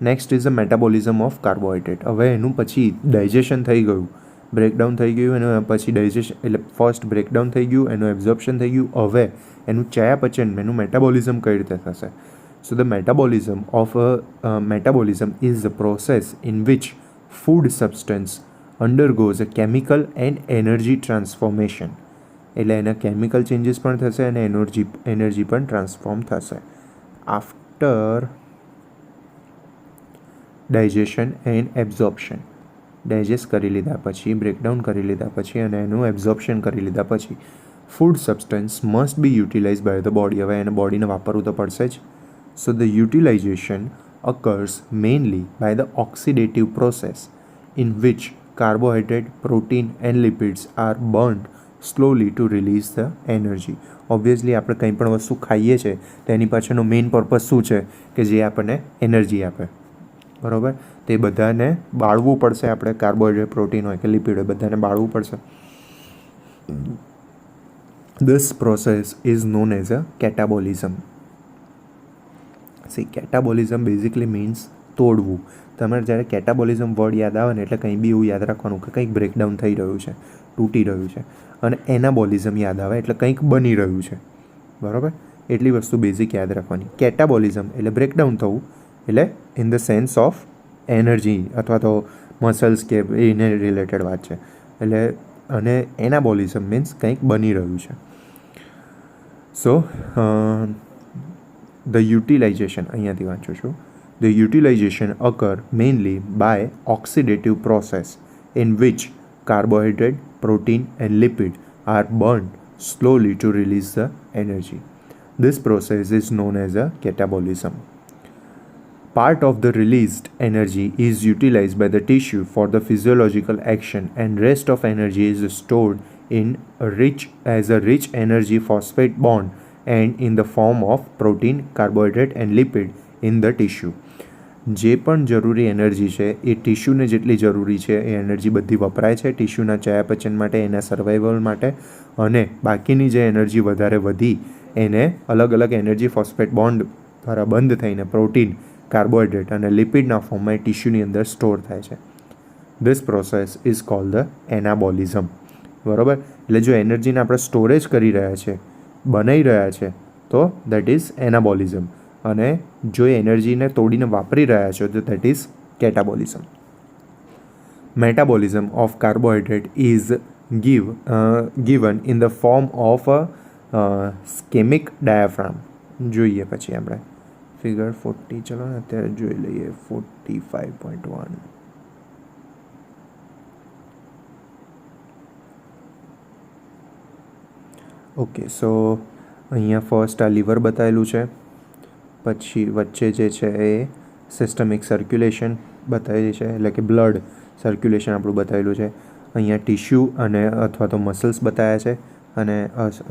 Next is the metabolism of carbohydrate. હવે એનું પછી ડાયજેશન થઈ ગયું, બ્રેકડાઉન થઈ ગયું, એનું પછી ડાયજેશન એટલે ફર્સ્ટ બ્રેકડાઉન થઈ ગયું, એનું એબ્ઝોર્પ્શન થઈ ગયું. હવે એનું ચયાપચય, એનું મેટાબોલિઝમ કઈ રીતે થશે? So the metabolism is the process in which food substance undergoes a chemical and energy transformation. એટલે એના કેમિકલ ચેન્જીસ પણ થશે અને એનર્જી પણ ટ્રાન્સફોર્મ થશે after digestion and absorption. Digest કરી લીધા પછી, બ્રેકડાઉન કરી લીધા પછી અને એનું એબ્ઝોર્પ્શન કરી લીધા પછી food substance must be utilize by the body. હવે એને બોડીને વાપરવું તો પડશે જ. So the utilization occurs mainly by the oxidative process in which carbohydrate, protein and lipids are burnt slowly to release the energy. Obviously આપણે કંઈ પણ વસ્તુ ખાઈએ છીએ તો એની પાછળનો મેઇન પર્પઝ શું છે કે જે આપણને એનર્જી આપે, બરાબર? તે બધાને બાળવું પડશે. આપણે કાર્બોહાઈડ્રેટ, પ્રોટીન હોય કે લિપિડ હોય, બધાને બાળવું પડશે. This process is known as a catabolism. C catabolism basically means તોડવું. તમારે જ્યારે કેટાબોલિઝમ વર્ડ યાદ આવે ને એટલે કંઈ બી એવું યાદ રાખવાનું કે કંઈક બ્રેકડાઉન થઈ રહ્યું છે, તૂટી રહ્યું છે. અને એનાબોલિઝમ યાદ આવે એટલે કંઈક બની રહ્યું છે, બરાબર? એટલી વસ્તુ બેઝિક યાદ રાખવાની. કેટાબોલિઝમ એટલે બ્રેકડાઉન થવું, એટલે in the sense of energy અથવા તો મસલ્સ કે એને રિલેટેડ વાત છે. એટલે અને એનાબોલિઝમ મીન્સ કંઈક બની રહ્યું છે. સો the utilization, અહીંયાથી વાંચું છું, the utilization occur mainly by oxidative process in which carbohydrate, protein and lipid are burned slowly to release the energy. This process is known as a catabolism. Part of the released energy is utilized by the tissue for the physiological action and rest of energy is stored in a rich energy phosphate bond and in the form of protein, carbohydrate and lipid in the tissue. જે પણ જરૂરી energy છે એ ટિશ્યુને જેટલી જરૂરી છે એ energy બધી વપરાય છે ટિશ્યુના ચયાપચય માટે, એના સર્વાઈવલ માટે. અને બાકીની જે એનર્જી વધારે વધી એને અલગ અલગ એનર્જી ફોસ્ફેટ બોન્ડ દ્વારા બંધ થઈને પ્રોટીન, કાર્બોહાઈડ્રેટ અને લિપિડના ફોર્મમાં એ ટિશ્યુની અંદર સ્ટોર થાય છે. This process is called the anabolism, બરાબર? એટલે જો એનર્જીને આપણે સ્ટોરેજ કરી રહ્યા છે, બનાવી રહ્યા છે, તો દેટ ઇઝ એનાબોલિઝમ. અને જો એનર્જીને તોડીને વાપરી રહ્યા છો તો that is catabolism. Metabolism of carbohydrate is given in the form of a schemic diaphragm. જોઈએ પછી આપણે ફિગર 40, ચલો ને અત્યારે જોઈ લઈએ 45.1. ઓકે, સો અહીંયા ફર્સ્ટ આ લીવર બતાવેલું છે, પછી વચ્ચે જે છે એ સિસ્ટમિક સર્ક્યુલેશન બતાવેલી છે, એટલે કે બ્લડ સર્ક્યુલેશન આપણું બતાવેલું છે. અહીંયા ટિશ્યુ અને અથવા તો મસલ્સ બતાવ્યા છે અને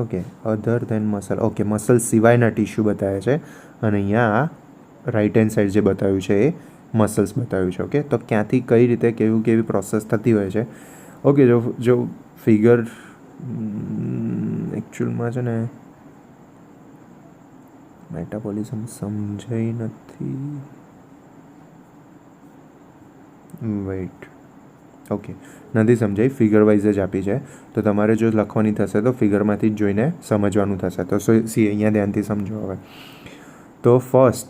okay other than muscle, okay muscles સિવાયના ટિશ્યુ બતાવ્યા છે. અને અહીંયા રાઇટ હેન્ડ સાઈડ જે બતાવ્યું છે એ મસલ્સ બતાવ્યું છે. ઓકે, તો ક્યાંથી કઈ રીતે કેવી પ્રોસેસ થતી હોય છે. ઓકે, જો ફિગર એકચ્યુઅલમાં છે ને મેટાબોલિઝમ સમજાઈ નથી. વેઇટ, ઓકે નથી સમજાઈ, ફિગર વાઇઝ જ આપી છે. તો તમારે જો લખવાની થશે તો ફિગરમાંથી જ જોઈને સમજવાનું થશે. તો અહીંયા ધ્યાનથી સમજો. હવે તો ફર્સ્ટ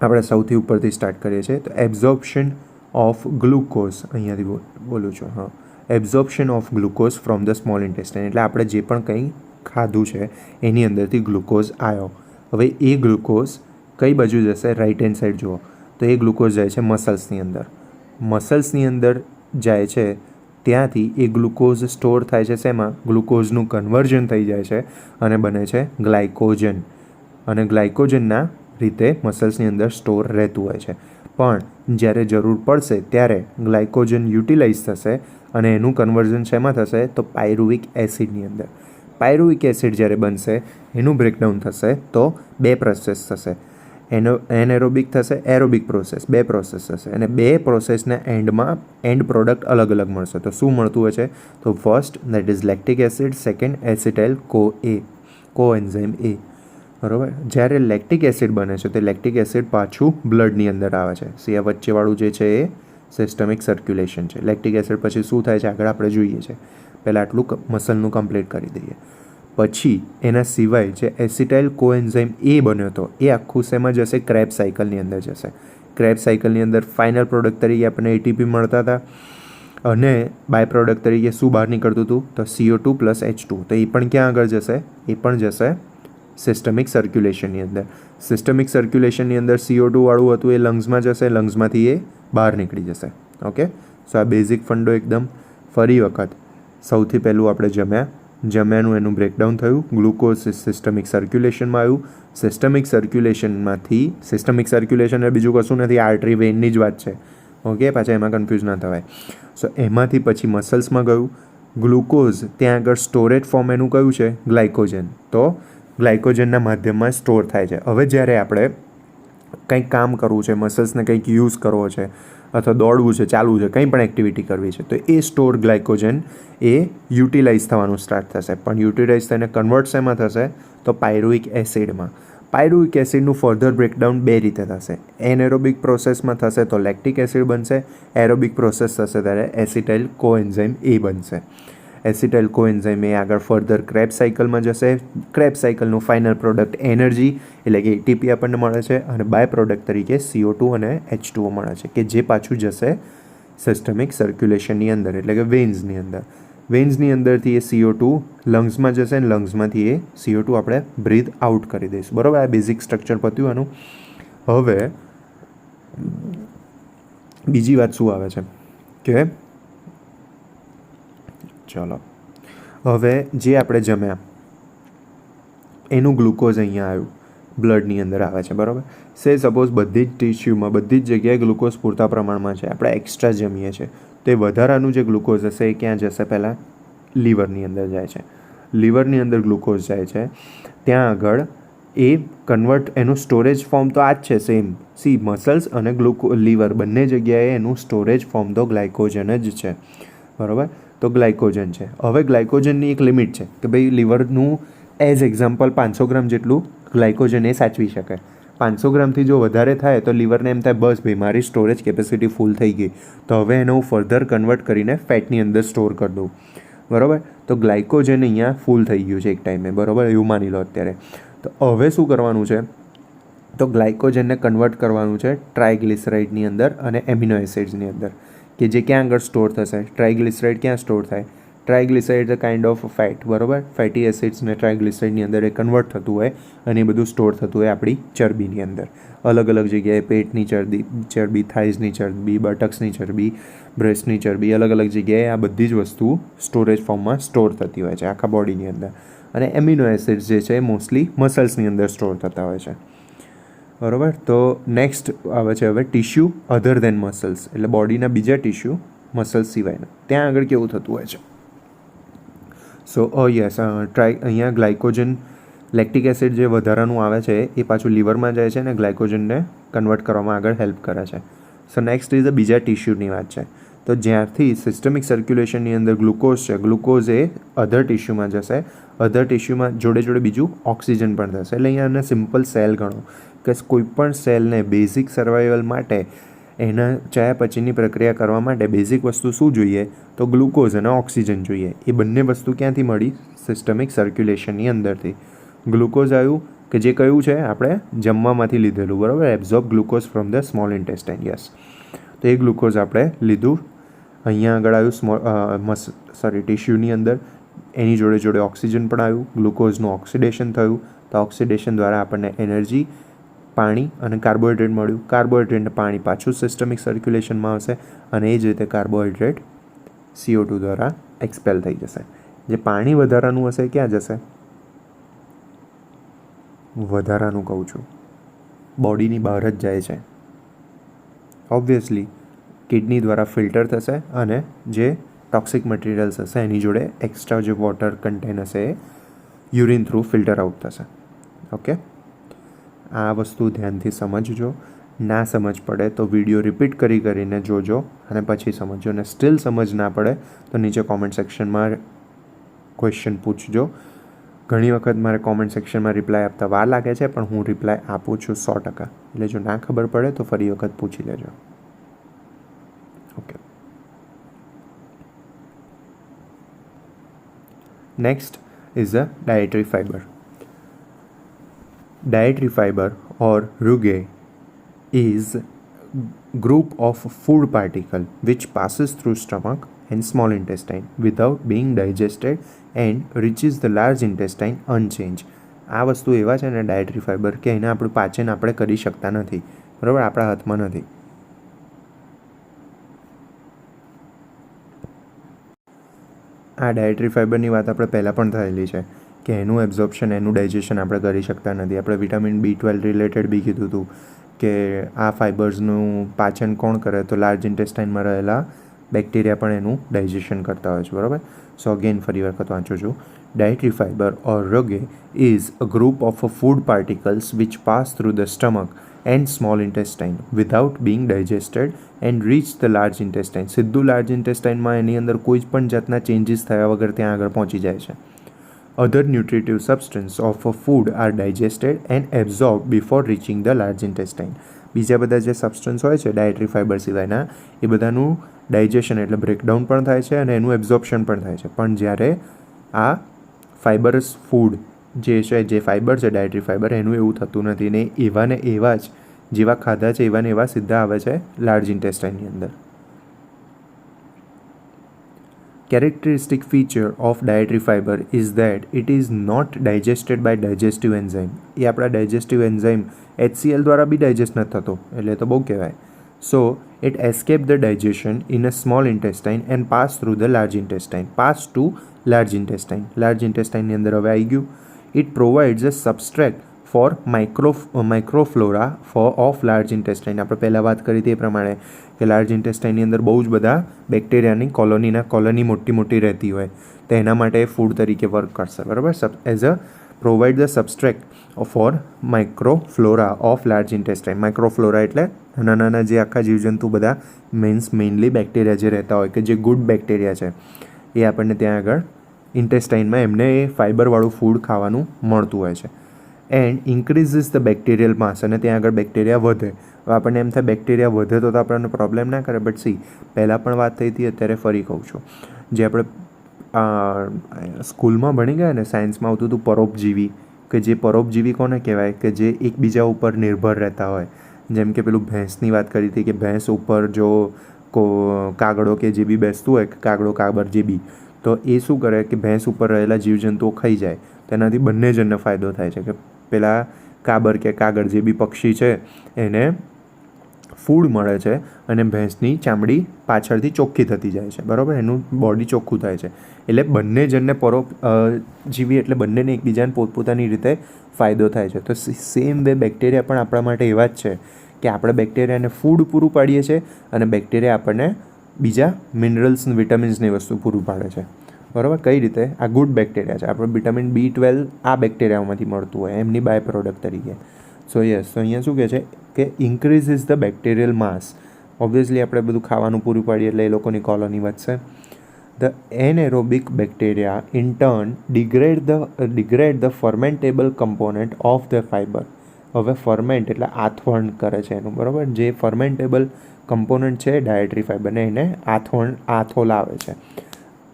આપણે સૌથી ઉપરથી સ્ટાર્ટ કરીએ છીએ. તો એબ્ઝોર્પ્શન ઓફ ગ્લુકોઝ, અહીંયાથી બોલું છું, હા, absorption of glucose from the small intestine. એટલે આપણે જે પણ કંઈ ખાધું છે એની અંદરથી ગ્લુકોઝ આવ્યો. હવે એ ગ્લુકોઝ કઈ બાજુ જશે? રાઇટ હેન્ડ સાઈડ જુઓ તો એ ગ્લુકોઝ જાય છે મસલ્સની અંદર. મસલ્સની અંદર જાય છે, ત્યાંથી એ ગ્લુકોઝ સ્ટોર થાય છે શેમાં? ગ્લુકોઝનું કન્વર્ઝન થઈ જાય છે અને બને છે ગ્લાયકોજન. અને ગ્લાયકોજનના રીતે મસલ્સની અંદર સ્ટોર રહેતું હોય છે. પણ જ્યારે જરૂર પડશે ત્યારે ગ્લાયકોજન યુટિલાઇઝ થશે અને એનું કન્વર્ઝન શેમાં થશે? તો પાયરુવિક એસિડની અંદર. પાયરુવિક એસિડ જ્યારે બનશે એનું બ્રેકડાઉન થશે તો બે પ્રોસેસ થશે, એનએરોબિક થશે, એરોબિક પ્રોસેસ, બે પ્રોસેસ થશે. અને બે પ્રોસેસના એન્ડમાં એન્ડ પ્રોડક્ટ અલગ અલગ મળશે. તો શું મળતું હોય છે? તો first that is lactic acid, second acetyl coenzyme A. બરાબર. જ્યારે લેક્ટિક એસિડ બને છે તો લેક્ટિક એસિડ પાછું બ્લડની અંદર આવે છે. સી આ વચ્ચેવાળું જે છે એ સિસ્ટમિક સર્ક્યુલેશન છે. લેક્ટિક એસિડ પછી શું થાય છે આગળ આપણે જોઈએ છે. પહેલાં આટલું મસલનું કમ્પ્લીટ કરી દઈએ. પછી એના સિવાય જે એસિટાઇલ કોએન્ઝાઇમ એ બન્યો હતો એ આખું શેમાં જશે? ક્રેબ્સ સાયકલની અંદર જશે. ક્રેબ્સ સાયકલની અંદર ફાઇનલ પ્રોડક્ટ તરીકે આપણને એટીપી મળતા હતા અને બાય પ્રોડક્ટ તરીકે શું બહાર નીકળતું હતું? તો CO2 પ્લસ H2. તો એ પણ ક્યાં આગળ જશે? એ પણ જશે સિસ્ટમિક સર્ક્યુલેશનની અંદર. સિસ્ટમિક સર્ક્યુલેશનની અંદર CO2 વાળું હતું એ લંગ્સમાં જશે, લંગ્સમાંથી એ બહાર નીકળી જશે. ઓકે, સો આ બેઝિક ફંડો એકદમ. ફરી વખત સૌથી પહેલું આપણે જમ્યાનું એનું બ્રેકડાઉન થયું. ગ્લુકોઝ સિસ્ટમિક સર્ક્યુલેશનમાં આવ્યું. સિસ્ટમિક સર્ક્યુલેશન એ બીજું કશું નથી, આર્ટરી વેઇનની જ વાત છે. ઓકે, પાછા એમાં કન્ફ્યુઝ ના થવાય. સો એમાંથી પછી મસલ્સમાં ગયું. ગ્લુકોઝ ત્યાં આગળ સ્ટોરેજ ફોર્મ એનું કયું છે? ગ્લાયકોજન. તો ગ્લાયકોજનના માધ્યમમાં સ્ટોર થાય છે. હવે જ્યારે આપણે કંઈક કામ કરવું છે, મસલ્સને કંઈક યુઝ કરવો છે અથવા દોડવું છે, ચાલવું છે, કંઈ પણ એક્ટિવિટી કરવી છે, તો એ સ્ટોર ગ્લાયકોજન એ યુટિલાઇઝ થવાનું સ્ટાર્ટ થશે. પણ યુટિલાઇઝ થઈને કન્વર્ટ શેમાં થશે? તો પાયરુવિક એસિડમાં. પાયરુવિક એસિડનું ફર્ધર બ્રેકડાઉન બે રીતે થશે. એનએરોબિક પ્રોસેસમાં થશે તો લેક્ટિક એસિડ બનશે. એરોબિક પ્રોસેસ થશે ત્યારે એસિટાઇલ કોએન્ઝાઇમ એ બનશે. એસિટાઇલ કોએન્ઝાઇમ એ આગળ ફર્ધર ક્રેબ્સ સાયકલમાં જશે. ક્રેબ્સ સાયકલનું ફાઇનલ પ્રોડક્ટ એનર્જી એટલે કે એટીપી આપણને મળે છે અને બાય પ્રોડક્ટ તરીકે CO2 અને H2O મળે છે કે જે પાછું જશે સિસ્ટમિક સર્ક્યુલેશનની અંદર એટલે કે વેન્સની અંદર. વેન્સની અંદરથી એ CO2 લંગ્સમાં જશે અને લંગ્સમાંથી એ CO2 આપણે બ્રીથ આઉટ કરી દઈશું. બરાબર, આ બેઝિક સ્ટ્રક્ચર પત્યું આનું. હવે બીજી વાત શું આવે છે કે ચલો હવે જે આપણે જમ્યા એનું ગ્લુકોઝ અહીંયા આવ્યું, બ્લડની અંદર આવે છે. બરાબર, સપોઝ બધી જ ટિશ્યુમાં બધી જ જગ્યાએ ગ્લુકોઝ પૂરતા પ્રમાણમાં છે, આપણે એક્સ્ટ્રા જમીએ છીએ તો એ વધારાનું જે ગ્લુકોઝ હશે એ ક્યાં જશે? પહેલાં લીવરની અંદર જાય છે. લીવરની અંદર ગ્લુકોઝ જાય છે. ત્યાં આગળ એ કન્વર્ટ એનું સ્ટોરેજ ફોર્મ તો આ જ છે સેમ. સી મસલ્સ અને લીવર બંને જગ્યાએ એનું સ્ટોરેજ ફોર્મ તો ગ્લાયકોજન જ છે. બરાબર, તો ગ્લાયકોજન છે. હવે ગ્લાયકોજનની એક લિમિટ છે કે ભાઈ લીવરનું એઝ એક્ઝામ્પલ 500 ગ્રામ જેટલું ગ્લાયકોજન એ સાચવી શકે. 500 ગ્રામથી જો વધારે થાય તો લીવરને એમ થાય બસ ભાઈ મારી સ્ટોરેજ કેપેસિટી ફૂલ થઈ ગઈ, તો હવે એને હું ફર્ધર કન્વર્ટ કરી ફેટની અંદર સ્ટોર કરી દઉં. બરાબર, તો ગ્લાયકોજન અહીંયા ફૂલ થઈ ગયું છે એક ટાઈમે. બરાબર, એવું માની લો અત્યારે. તો હવે શું કરવાનું છે? તો ગ્લાયકોજનને કન્વર્ટ કરવાનું છે ટ્રાયગ્લિસરાઇડની અંદર અને એમિનો એસિડ્સની અંદર કે જે ક્યાં આગળ સ્ટોર થશે? ટ્રાયગ્લિસરાઇડ ક્યાં સ્ટોર થાય? Triglyceride is a kind of fat. બરાબર, ફેટી એસિડ્સને ટ્રાયગ્લિસરાઇડની અંદર એ કન્વર્ટ થતું હોય અને એ બધું સ્ટોર થતું હોય આપણી ચરબીની અંદર. અલગ અલગ જગ્યાએ પેટની ચરબી, થાઇઝની ચરબી, બટક્સની ચરબી, બ્રેસ્ટની ચરબી, અલગ અલગ જગ્યાએ આ બધી જ વસ્તુ સ્ટોરેજ ફોર્મમાં સ્ટોર થતી હોય છે આખા બોડીની અંદર. અને એમિનો એસિડ્સ જે છે મોસ્ટલી મસલ્સની અંદર સ્ટોર થતા હોય છે. બરાબર, તો નેક્સ્ટ આવે છે હવે ટિશ્યુ અધર દેન મસલ્સ એટલે બોડીના બીજા ટિશ્યુ મસલ્સ સિવાયના. ત્યાં આગળ કેવું થતું હોય છે? સો યસ, અહીંયા ગ્લાયકોજન લેક્ટિક એસિડ જે વધારાનું આવે છે એ પાછું લીવરમાં જાય છે અને ગ્લાયકોજનને કન્વર્ટ કરવામાં આગળ હેલ્પ કરે છે. સો નેક્સ્ટ ઇઝ બીજા ટિશ્યુની વાત છે. તો જ્યારથી સિસ્ટમિક સર્ક્યુલેશનની અંદર ગ્લુકોઝ છે, ગ્લુકોઝ એ અધર ટિશ્યુમાં જશે. અધર ટિશ્યુમાં જોડે જોડે બીજું ઓક્સિજન પણ થશે. એટલે અહીંયા એને સિમ્પલ સેલ ગણો કે કોઈ પણ સેલને બેઝિક સર્વાઈવલ માટે એના ચયાપચયની પ્રક્રિયા કરવા માટે બેઝિક વસ્તુ શું જોઈએ? તો ગ્લુકોઝ અને ઓક્સિજન જોઈએ. એ બંને વસ્તુ ક્યાંથી મળી? સિસ્ટમિક સર્ક્યુલેશનની અંદરથી. ગ્લુકોઝ આવ્યું કે જે કયું છે આપણે જમવામાંથી લીધેલું. બરાબર, absorb glucose from the small intestine. Yes, તો એ ગ્લુકોઝ આપણે લીધું. અહીંયા આગળ આવ્યું ટિશ્યુની અંદર. એની જોડે જોડે ઓક્સિજન પણ આવ્યું. ગ્લુકોઝનું ઓક્સિડેશન થયું તો ઓક્સિડેશન દ્વારા આપણને એનર્જી, પાણી અને કાર્બોહાઈડ્રેટ મળ્યું. કાર્બોહાઈડ્રેટ અને પાણી પાછું સિસ્ટમિક સર્ક્યુલેશનમાં આવશે અને એ જ રીતે કાર્બોહાઈડ્રેટ CO2 દ્વારા એક્સપેલ થઈ જશે. જે પાણી વધારાનું હશે ક્યાં જશે? વધારાનું કહું છું બોડીની બહાર જ જાય છે. ઓબ્વિયસલી કિડની દ્વારા ફિલ્ટર થશે અને જે ટોક્સિક મટીરિયલ્સ હશે એની જોડે એક્સ્ટ્રા જે વોટર કન્ટેન હશે એ યુરિન થ્રુ ફિલ્ટર આઉટ થશે. ઓકે, આ વસ્તુ ધ્યાનથી સમજજો. ના સમજ પડે તો વિડીયો રિપીટ કરીને જોજો અને પછી સમજજો. અને સ્ટીલ સમજ ના પડે તો નીચે કોમેન્ટ સેક્શનમાં ક્વેશ્ચન પૂછજો. ઘણી વખત મારે કોમેન્ટ સેક્શનમાં રિપ્લાય આપતા વાર લાગે છે, પણ હું રિપ્લાય આપું છું 100%. એટલે જો ના ખબર પડે તો ફરી વખત પૂછી લેજો. Okay. Next is the dietary fiber. Dietary fiber or rugae is group of food particle which passes through stomach and small intestine without being digested and reaches the large intestine unchanged. આ વસ્તુ એવા છે ને dietary fibre કે એને આપણું પાચન આપણે કરી શકતા નથી, બરાબર, આપણા હાથમાં નથી. આ ડાયટરી ફાઈબરની વાત આપણે પહેલાં પણ થયેલી છે કે એનું એબ્ઝોર્પ્શન, એનું ડાયજેશન આપણે કરી શકતા નથી. આપણે વિટામિન B12 રિલેટેડ બી કીધું હતું કે આ ફાઇબર્સનું પાચન કોણ કરે, તો લાર્જ ઇન્ટેસ્ટાઇનમાં રહેલા બેક્ટેરિયા પણ એનું ડાયજેશન કરતા હોય છે, બરાબર. સો અગેન ફરી વખત વાંચું છું. Dietary fiber or rugae is a group of food particles which pass through the stomach and small intestine without being digested and reach the large intestine. સીધું લાર્જ ઇન્ટેસ્ટાઇનમાં એની અંદર કોઈ જ પણ જાતના ચેન્જીસ થયા વગર ત્યાં આગળ પહોંચી જાય છે. Other nutritive substance of a food are digested and absorbed before reaching the large intestine. બીજા બધા જે સબસ્ટન્સ હોય છે ડાયટરી ફાઈબર સિવાયના, એ બધાનું ડાયજેશન એટલે બ્રેકડાઉન પણ થાય છે અને એનું એબ્ઝોર્પ્શન પણ થાય છે. પણ જ્યારે આ ફાઇબરસ ફૂડ જે છે, જે ફાઇબર છે ડાયટરી ફાઇબર, એનું એવું થતું નથી ને એવા જ જેવા ખાધા છે એવા સીધા આવે છે લાર્જ ઇન્ટેસ્ટાઇનની અંદર. Characteristic feature of dietary fiber is that it is not digested by digestive enzyme. એ આપણા ડાયજેસ્ટિવ એન્ઝાઇમ HCl દ્વારા બી ડાયજેસ્ટ નથી થતો, એટલે તો બહુ કહેવાય. So it escape the digestion in a small intestine and pass through the large intestine. Pass to large intestine. Large intestine ની અંદર હવે આવી ગયું. It provides a substrate for microflora of large intestine. આપણે પહેલાં વાત કરી હતી એ પ્રમાણે કે લાર્જ ઇન્ટેસ્ટાઇનની અંદર બહુ જ બધા બેક્ટેરિયાની કોલોની મોટી રહેતી હોય, તો એના માટે ફૂડ તરીકે વર્ક કરશે, બરાબર. As a provide the substrate for microflora of large intestine. Microflora એટલે નાના જે આખા જીવજંતુ બધા મેઇનલી બેક્ટેરિયા જે રહેતા હોય, કે જે ગુડ બેક્ટેરિયા છે, એ આપણને ત્યાં આગળ ઇન્ટેસ્ટાઇનમાં એમને એ ફાઇબરવાળું ફૂડ ખાવાનું મળતું હોય છે. એન્ડ ઇન્ક્રીઝિસ ધ બેક્ટેરિયલ માસ, અને ત્યાં આગળ બેક્ટેરિયા વધે. હવે આપણને એમ થાય બેક્ટેરિયા વધે તો આપણને પ્રોબ્લેમ ના કરે, બટ પહેલાં પણ વાત થઈ હતી, અત્યારે ફરી કહું છું. જે આપણે સ્કૂલમાં ભણી ગયા ને, સાયન્સમાં આવતું હતું પરોપજીવી, કે જે પરોપજીવી કોને કહેવાય, કે જે એકબીજા ઉપર નિર્ભર રહેતા હોય. જેમ કે પેલું ભેંસની વાત કરી હતી કે ભેંસ ઉપર જો કાગડો કે જે બી બેસતું હોય, કાગડો કાબર જે બી, તો એ શું કરે કે ભેંસ ઉપર રહેલા જીવજંતુઓ ખાઈ જાય, તેનાથી બંને જણને ફાયદો થાય છે. કે પેલા કાબર કે કાગળ જે બી પક્ષી છે એને ફૂડ મળે છે અને ભેંસની ચામડી પાછળથી ચોખ્ખી થતી જાય છે, બરાબર, એનું બોડી ચોખ્ખું થાય છે. એટલે બંને જણને પરોપજીવી એટલે બંનેને એકબીજાને પોતપોતાની રીતે ફાયદો થાય છે. તો સેમ વે બેક્ટેરિયા પણ આપણા માટે એવા જ છે કે આપણે બેક્ટેરિયાને ફૂડ પૂરું પાડીએ છીએ અને બેક્ટેરિયા આપણને બીજા મિનરલ્સ, વિટામિન્સની વસ્તુ પૂરું પાડે છે, બરાબર. કઈ રીતે? આ ગુડ બેક્ટેરિયા છે, આપણે વિટામિન B12 આ બેક્ટેરિયામાંથી મળતું હોય એમની બાય પ્રોડક્ટ તરીકે. સો યસ, તો અહીંયા શું કહે છે કે increases the bacterial mass. Obviously આપણે બધું ખાવાનું પૂરું પાડીએ એટલે એ લોકોની કોલોની વધશે. The anaerobic bacteria in turn degrade the fermentable component of the fibre. હવે ફર્મેન્ટ એટલે આથવણ કરે છે એનું, બરાબર. જે ફર્મેન્ટેબલ કમ્પોનન્ટ છે ડાયટરી ફાઇબરને, એને આથો લાવે છે.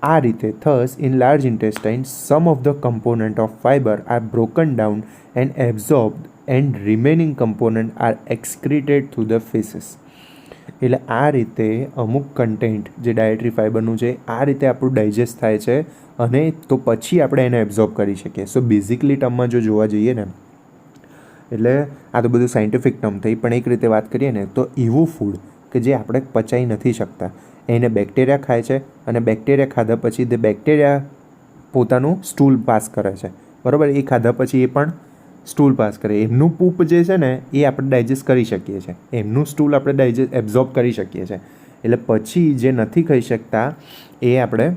આ રીતે thus in large intestine some of the component of fibre are broken down and absorbed and remaining component are excreted through the faeces. એટલે આ રીતે અમુક કન્ટેન્ટ જે ડાયટરી ફાઇબરનું છે આ રીતે આપણું ડાયજેસ્ટ થાય છે અને તો પછી આપણે એને એબ્ઝોર્બ કરી શકીએ. સો બેઝિકલી ટર્મમાં જો જોવા જઈએ ને, એટલે આ તો બધું સાયન્ટિફિક ટર્મ થઈ, પણ એક રીતે વાત કરીએ ને તો એવું ફૂડ કે જે આપણે પચાવી નથી શકતા એને બેક્ટેરિયા ખાય છે અને બેક્ટેરિયા ખાધા પછી તે બેક્ટેરિયા પોતાનું સ્ટૂલ પાસ કરે છે, બરાબર. એ ખાધા પછી એ પણ સ્ટૂલ પાસ કરે. એમનું પૂપ જે છે ને એ આપણે ડાયજેસ્ટ કરી શકીએ છીએ, એમનું સ્ટૂલ આપણે એબ્ઝોર્બ કરી શકીએ છીએ. એટલે પછી જે નથી ખાઈ શકતા એ આપણે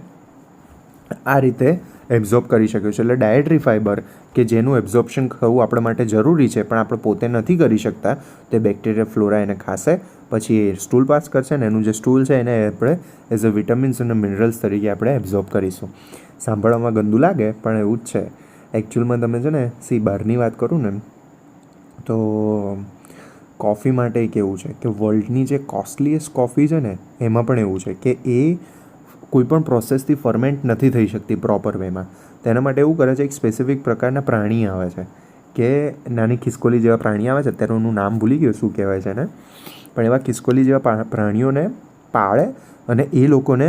આ રીતે એબ્ઝોર્બ કરી શકીએ છીએ. એટલે ડાયટરી ફાઇબર કે જેનું એબ્ઝોર્પ્શન થવું આપણા માટે જરૂરી છે પણ આપણે પોતે નથી કરી શકતા, તે બેક્ટેરિયા ફ્લોરા એને ખાશે, પછી એ સ્ટૂલ પાસ કરશે ને એનું જે સ્ટૂલ છે એને આપણે એઝ અ વિટામિન્સ અને મિનરલ્સ તરીકે આપણે એબ્ઝોર્બ કરીશું. સાંભળવામાં ગંદુ લાગે પણ એવું જ છે. એકચ્યુઅલમાં તમે છે ને બહારની વાત કરું ને તો કોફી માટે કેવું છે કે વર્લ્ડની જે કોસ્ટલીએસ્ટ કોફી છે ને એમાં પણ એવું છે કે એ કોઈ પણ પ્રોસેસથી ફર્મેન્ટ નથી થઈ શકતી પ્રોપર વેમાં. તેના માટે એવું કરે છે, એક સ્પેસિફિક પ્રકારના પ્રાણી આવે છે કે નાની ખિસકોલી જેવા પ્રાણી આવે છે, અત્યારે એનું નામ ભૂલી ગયો શું કહેવાય છે એને, પણ એવા ખિસકોલી જેવા પ્રાણીઓને પાળે અને એ લોકોને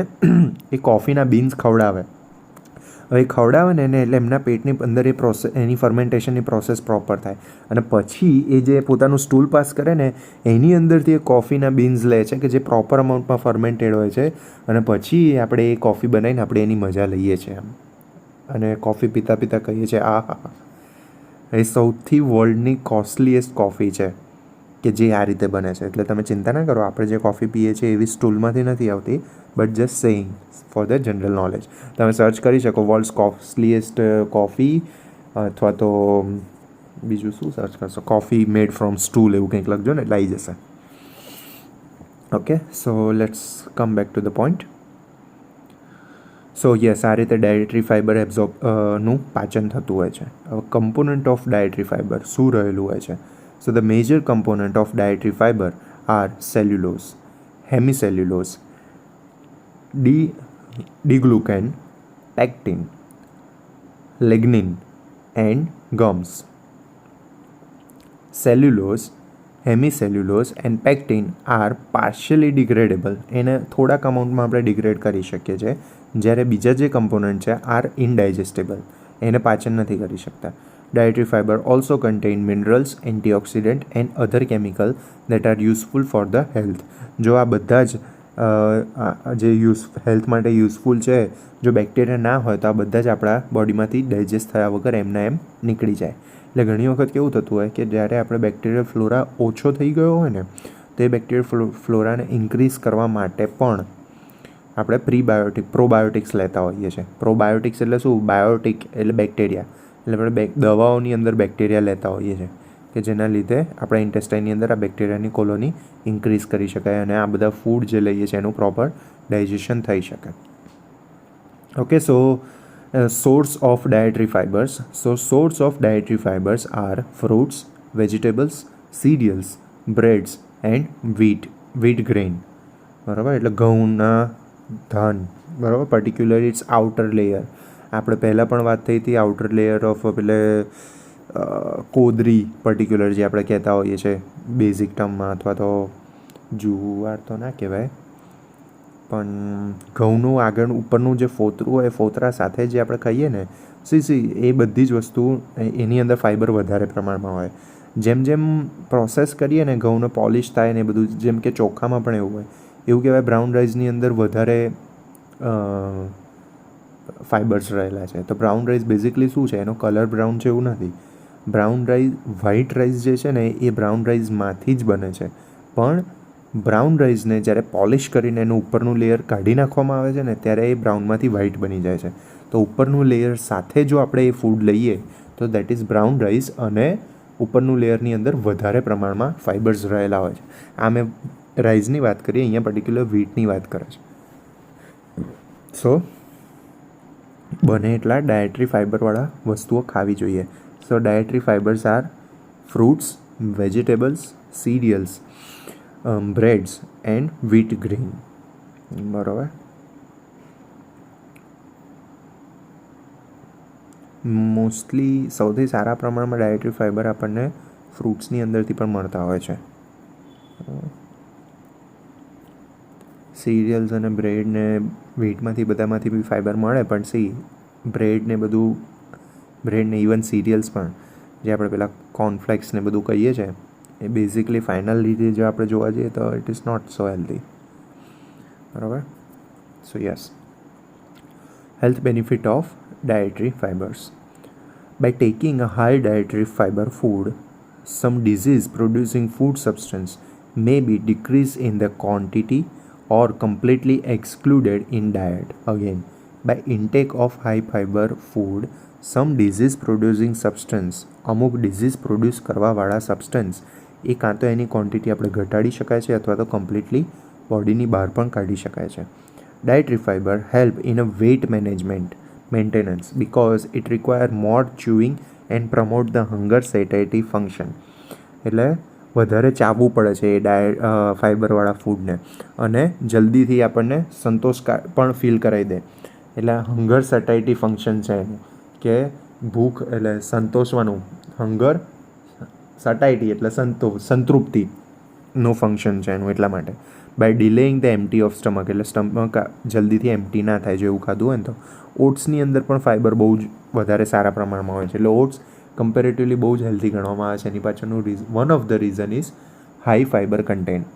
એ કોફીના બીન્સ ખવડાવે. હવે ખવડાવે ને એને એટલે એમના પેટની અંદર એ એની ફર્મેન્ટેશનની પ્રોસેસ પ્રોપર થાય અને પછી એ જે પોતાનું સ્ટૂલ પાસ કરે ને એની અંદરથી એ કોફીના બીન્સ લે છે કે જે પ્રોપર અમાઉન્ટમાં ફર્મેન્ટેડ હોય છે અને પછી આપણે એ કોફી બનાવીને આપણે એની મજા લઈએ છીએ એમ. અને કોફી પીતા પીતા કહીએ છીએ આ હા, એ સૌથી વર્લ્ડની કોસ્ટલીએસ્ટ કોફી છે કે જે આ રીતે બને છે. એટલે તમે ચિંતા ના કરો, આપણે જે કોફી પીએ છીએ એવી સ્ટૂલમાંથી નથી આવતી, but just saying for the general knowledge. તમે સર્ચ કરી શકો વર્લ્ડ્સ કોસ્ટલીએસ્ટ કોફી અથવા તો બીજું શું સર્ચ કરશો, કોફી મેડ ફ્રોમ સ્ટૂલ એવું કંઈક લખજો ને એટલે આવી જશે. Okay, so let's come back to the point. So yes, આ રીતે ડાયટરી ફાઇબર નું પાચન થતું હોય છે. હવે કમ્પોનન્ટ ઓફ ડાયટરી ફાઇબર શું રહેલું હોય છે? So the major component of dietary fibre are cellulose, hemicellulose, diglucan, pectin, lignin and gums. Cellulose, hemicellulose and pectin are partially degradable. એને થોડાક અમાઉન્ટમાં આપણે ડિગ્રેડ કરી શકીએ છીએ, જ્યારે બીજા જે કમ્પોનન્ટ છે આર ઇનડાયજેસ્ટેબલ, એને પાચન નથી કરી શકતા. Dietary fibre also contain minerals, antioxidant and other chemical that are useful for the health. જો આ બધા જ જે હેલ્થ માટે યુઝફુલ છે, જો બેક્ટેરિયા ના હોય તો આ બધા જ આપણા બોડીમાંથી ડાયજેસ્ટ થયા વગર એમના એમ નીકળી જાય. એટલે ઘણી વખત કેવું થતું હોય કે જ્યારે આપણે બેક્ટેરિયલ ફ્લોરા ઓછો થઈ ગયો હોય ને તો એ બેક્ટેરિયલ ફ્લોરાને ઇન્ક્રીઝ કરવા માટે પણ આપણે પ્રોબાયોટિક્સ લેતા હોઈએ છીએ. પ્રોબાયોટિક્સ એટલે શું? બાયોટિક એટલે બેક્ટેરિયા, એટલે આપણે દવાઓની અંદર બેક્ટેરિયા લેતા હોઈએ છીએ કે જેના લીધે આપણા ઇન્ટેસ્ટાઇનની અંદર આ બેક્ટેરિયાની કોલોની ઇન્ક્રીઝ કરી શકાય અને આ બધા ફૂડ જે લઈએ છીએ એનું પ્રોપર ડાયજેશન થઈ શકે. Okay, so source of dietary fibers. So source of dietary fibers are fruits, vegetables, cereals, breads and wheat grain. બરાબર, એટલે ઘઉંના ધાન. બરાબર, પર્ટિક્યુલર ઇટ્સ આઉટર લેયર. આપણે પહેલાં પણ વાત થઈ હતી આઉટર લેયર ઓફ પેલે કોદરી પર્ટિક્યુલર જે આપણે કહેતા હોઈએ છીએ બેઝિક ટર્મમાં, અથવા તો જુવાર તો ના કહેવાય પણ ઘઉંનું આગળ ઉપરનું જે ફોતરું હોય એ ફોતરા સાથે જે આપણે ખાઈએ ને એ બધી જ વસ્તુ એની અંદર ફાઇબર વધારે પ્રમાણમાં હોય. જેમ જેમ પ્રોસેસ કરીએ ને ઘઉંને પોલિશ થાય ને એ બધું, જેમ કે ચોખામાં પણ એવું હોય, એવું કહેવાય બ્રાઉન રાઈસની અંદર વધારે ફાઇબર્સ રહેલા છે. તો બ્રાઉન રાઈસ બેઝિકલી શું છે? એનો કલર બ્રાઉન છે એવું નથી. બ્રાઉન રાઈસ, વ્હાઇટ રાઈસ જે છે ને એ બ્રાઉન રાઈસમાંથી જ બને છે, પણ બ્રાઉન રાઈસને જ્યારે પોલિશ કરીને એનું ઉપરનું લેયર કાઢી નાખવામાં આવે છે ને ત્યારે એ બ્રાઉનમાંથી વ્હાઇટ બની જાય છે. તો ઉપરનું લેયર સાથે જો આપણે એ ફૂડ લઈએ તો દેટ ઇઝ બ્રાઉન રાઈસ અને ઉપરનું લેયરની અંદર વધારે પ્રમાણમાં ફાઇબર્સ રહેલા હોય છે. આ મેં રાઈસની વાત કરી, અહીંયા પર્ટિક્યુલર વ્હીટની વાત કરે છે. સો બને એટલા ડાયટરી ફાઇબરવાળા વસ્તુઓ ખાવી જોઈએ. So dietary fibres are fruits, vegetables, cereals, breads and wheat grain. બરાબર, મોસ્ટલી સૌથી સારા પ્રમાણમાં ડાયટરી ફાઇબર આપણને ફ્રૂટ્સની અંદરથી પણ મળતા હોય છે. સિરિયલ્સ અને બ્રેડ ને વ્હીટમાંથી બધામાંથી બી ફાઇબર મળે, પણ બ્રેડ ને ઇવન સિરિયલ્સ પણ જે આપણે પેલા કોર્નફ્લેક્સ ને બધું કહીએ છીએ એ બેઝિકલી ફાઇનલ રીતે જો આપણે જોવા જઈએ તો it is not so healthy. બરાબર, so yes, health benefit of dietary fibers. By taking a high dietary fiber food, some disease producing food substance may be decreased in the quantity or completely excluded in diet. Again, by intake of high fiber food, some disease producing substance, અમુક disease produce કરવાવાળા substance એ કાં તો એની quantity આપણે ઘટાડી શકાય છે અથવા તો કમ્પ્લીટલી બોડીની બહાર પણ કાઢી શકાય છે. Dietary fibre help in a weight management maintenance because it require more chewing and promote the hunger satiety function. એટલે વધારે ચાવવું પડે છે એ ફાઇબરવાળા ફૂડને અને જલ્દીથી આપણને સંતોષ પણ ફીલ કરાવી દે. એટલે હંગર સટાઇટી ફંક્શન છે એનું કે ભૂખ એટલે સંતોષવાનું, હંગર સટાઇટી એટલે સંતૃપ્તિનું ફંક્શન છે એનું. એટલા માટે by delaying the empty of stomach, એટલે સ્ટમક જલ્દીથી એમ્પ્ટી ના થાય જો એવું ખાધું હોય ને તો. ઓટ્સની અંદર પણ ફાઇબર બહુ જ વધારે સારા પ્રમાણમાં હોય છે, એટલે ઓટ્સ કમ્પેરેટિવલી બહુ જ હેલ્ધી ગણવામાં આવે છે. એની પાછળનું one of the reason is high fibre content.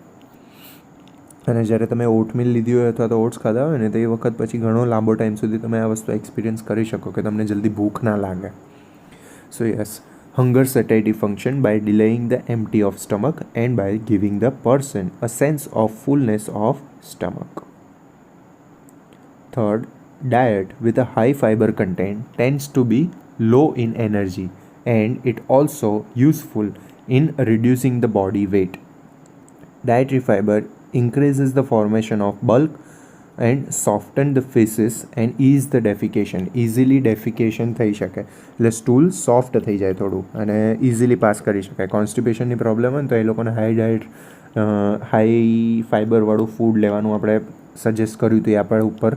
અને જ્યારે તમે ઓટમીલ લીધી હોય અથવા તો ઓટ્સ ખાધા હોય ને તો એ વખત પછી ઘણો લાંબો ટાઈમ સુધી તમે આ વસ્તુ એક્સપિરિયન્સ કરી શકો કે તમને જલ્દી ભૂખ ના લાગે. સો yes, hunger satiety function by delaying the empty of stomach and by giving the person a sense of fullness of stomach. Third, diet with a high fiber content tends to be low in energy and it also useful in reducing the body weight. Dietary fiber increases the formation of bulk and soften the feces and ease the defecation. Easily defecation થઈ શકે એટલે stool soft થઈ જાય થોડું અને easily pass કરી શકાય. કોન્સ્ટિપેશનની problem હોય ને તો એ લોકોને હાઈ ફાઇબરવાળું ફૂડ લેવાનું આપણે સજેસ્ટ કર્યું હતું. એ આપણે ઉપર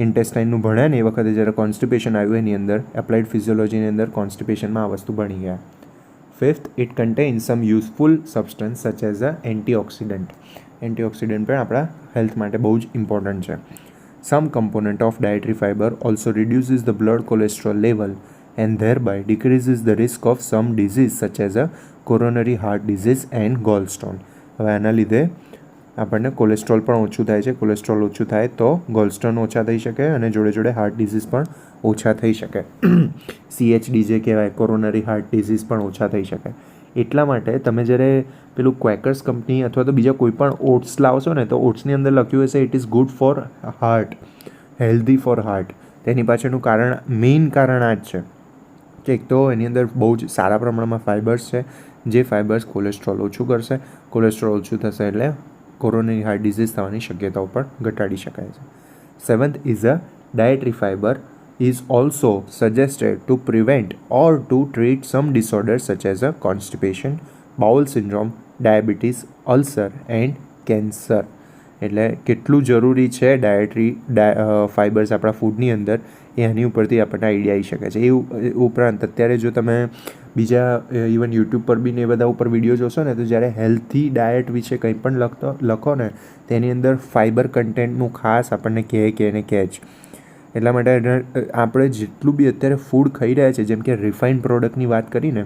ઇન્ટેસ્ટાઇનનું ભણ્યા ને એ વખતે જ્યારે કોન્સ્ટિપેશન આવ્યું એની અંદર એપ્લાઇડ ફિઝિયોલોજીની અંદર કોન્સ્ટિપેશનમાં આ વસ્તુ ભણી ગયા. Fifth, it contains some useful substance such as a antioxidant. Antioxidant પણ આપણા હેલ્થ માટે બહુ જ ઇમ્પોર્ટન્ટ છે. Some component of dietary fibre also reduces the blood cholesterol level and thereby decreases the risk of some disease such as a coronary heart disease and gallstone. હવે આના લીધે આપણને કોલેસ્ટ્રોલ પણ ઓછું થાય છે. કોલેસ્ટ્રોલ ઓછું થાય તો ગોલસ્ટોન ઓછા થઈ શકે અને જોડે જોડે હાર્ટ ડિઝીઝ પણ ઓછા થઈ શકે. CHD જે કહેવાય કોરોનરી હાર્ટ ડિઝીઝ પણ ઓછા થઈ શકે. એટલા માટે તમે જ્યારે પેલું ક્વેકર્સ કંપની અથવા તો બીજા કોઈ પણ ઓટ્સ લાવશો ને તો ઓટ્સની અંદર લખ્યું હશે it is good for heart, healthy for heart. તેની પાછળનું મેઇન કારણ આ જ છે કે એક તો એની અંદર બહુ જ સારા પ્રમાણમાં ફાઇબર્સ છે જે ફાઇબર્સ કોલેસ્ટ્રોલ ઓછું કરશે. કોલેસ્ટ્રોલ ઓછું થશે એટલે કોરોનરી હાર્ટ ડિઝીઝ થવાની શક્યતાઓ પણ ઘટાડી શકાય છે. 7th is a dietary fibre is also suggested to prevent or to treat some disorders such as a constipation, bowel syndrome, diabetes, ulcer and cancer. એટલે કેટલું જરૂરી છે ડાયટરી ફાઇબર્સ આપણા ફૂડની અંદર એ એની ઉપરથી આપણને આઈડિયા આવી શકે છે. એ ઉપરાંત અત્યારે જો તમે બીજા ઇવન યુટ્યુબ પર બી ને એ બધા ઉપર વિડીયો જોશો ને તો જ્યારે હેલ્થી ડાયટ વિશે કંઈ પણ લખો ને તેની અંદર ફાઇબર કન્ટેન્ટનું ખાસ આપણને કહે જ. એટલા માટે આપણે જેટલું બી અત્યારે ફૂડ ખાઈ રહ્યા છે, જેમ કે રિફાઇન્ડ પ્રોડક્ટની વાત કરીને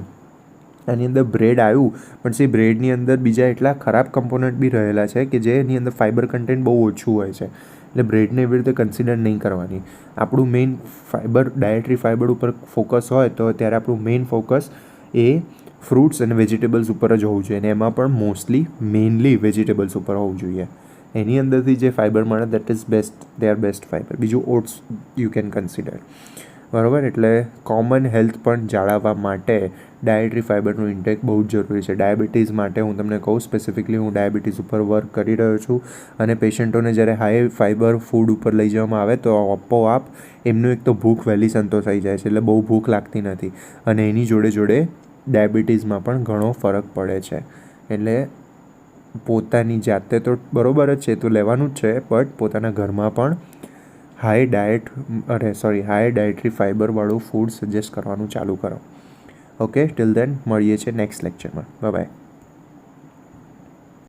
આની અંદર બ્રેડ આવ્યું પણ એ બ્રેડની અંદર બીજા એટલા ખરાબ કમ્પોનન્ટ બી રહેલા છે કે જેની અંદર ફાઇબર કન્ટેન્ટ બહુ ઓછું હોય છે. એટલે બ્રેડને એવી રીતે કન્સિડર નહીં કરવાની. આપણું મેઇન ડાયટરી ફાઇબર ઉપર ફોકસ હોય તો ત્યારે આપણું મેઇન ફોકસ એ ફ્રૂટ્સ અને વેજીટેબલ્સ ઉપર જ હોવું જોઈએ અને એમાં પણ મેઇનલી વેજીટેબલ્સ ઉપર હોવું જોઈએ. એની અંદરથી જે ફાઇબર મળે that is best, they are best fibre. બીજું ઓટ્સ યુ કેન કન્સિડર. બરાબર, એટલે કોમન હેલ્થ પણ જાળવવા માટે ડાયટરી ફાઇબરનું ઇન્ટેક બહુ જ જરૂરી છે. ડાયાબિટીસ માટે હું તમને કહું સ્પેસિફિકલી હું ડાયાબિટીસ ઉપર વર્ક કરી રહ્યો છું અને પેશન્ટોને જ્યારે હાઈ ફાઇબર ફૂડ ઉપર લઈ જવામાં આવે તો આપોઆપ એમનું એક તો ભૂખ વહેલી સંતોષાઈ જાય છે એટલે બહુ ભૂખ લાગતી નથી અને એની જોડે જોડે ડાયાબિટીસમાં પણ ઘણો ફરક પડે છે. એટલે પોતાની જાતે તો બરોબર જ છે, તો લેવાનું જ છે, બટ પોતાના ઘરમાં પણ હાઈ ડાયટરી ફાઇબરવાળું ફૂડ સજેસ્ટ કરવાનું ચાલુ કરો. ઓકે, ટિલ દેન મળીએ છીએ નેક્સ્ટ લેક્ચરમાં. બાય.